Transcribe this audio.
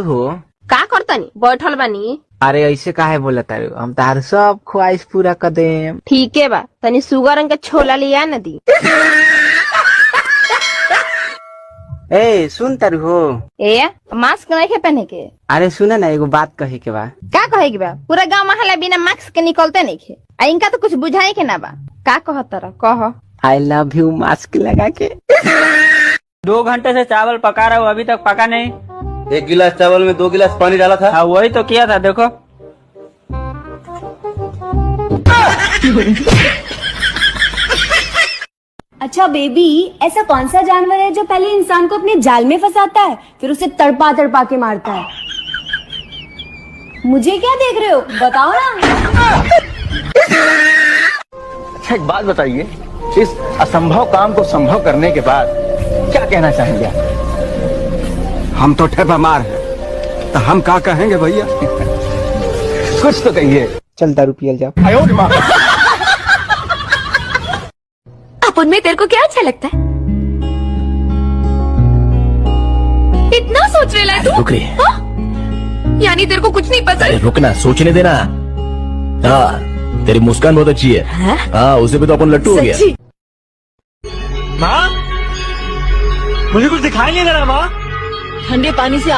हो का करतनी बैठल बानी। अरे ऐसे काहे बोला तारू, हम तार सब ख्वाहिश पूरा कर देम। ठीक है बा, तनी सुगर रंग के छोला लिया न दी। ए सुन तारू हो, ए मास्क नहीं के पहने के। अरे सुना ना, एगो बात कहे के बा। का कहे के बा? पूरा गांव महला बिना मास्क के निकलते नहीं खे। आ इनका तो कुछ बुझाई के ना बा। का कहत रहा कह। आई लव यू मास्क लगा के। 2 घंटे से चावल पका रहा हूँ, अभी तक पका नहीं। 1 गिलास चावल में 2 गिलास पानी डाला था। हाँ वही तो किया था, देखो। अच्छा बेबी, ऐसा कौन सा जानवर है जो पहले इंसान को अपने जाल में फंसाता है फिर उसे तड़पा तड़पा के मारता है? मुझे क्या देख रहे हो, बताओ ना। अच्छा एक बात बताइए, इस असंभव काम को संभव करने के बाद क्या कहना चाहेंगे आप? हम तो ठेपा मार हैं, तो हम क्या कहेंगे भैया? कुछ तो कहिए। चल तारू पियल जा। अब उनमें तेरे को क्या अच्छा लगता है? इतना सोच रहे है तू? रुक रही। यानी तेरे को कुछ नहीं पता? अरे रुकना, सोचने देना। हाँ तेरी मुस्कान बहुत अच्छी है। हाँ उसे भी तो अपन लट्टू हो गया। माँ मुझे कुछ दिखाई नहीं दे रहा माँ। ठंडे पानी से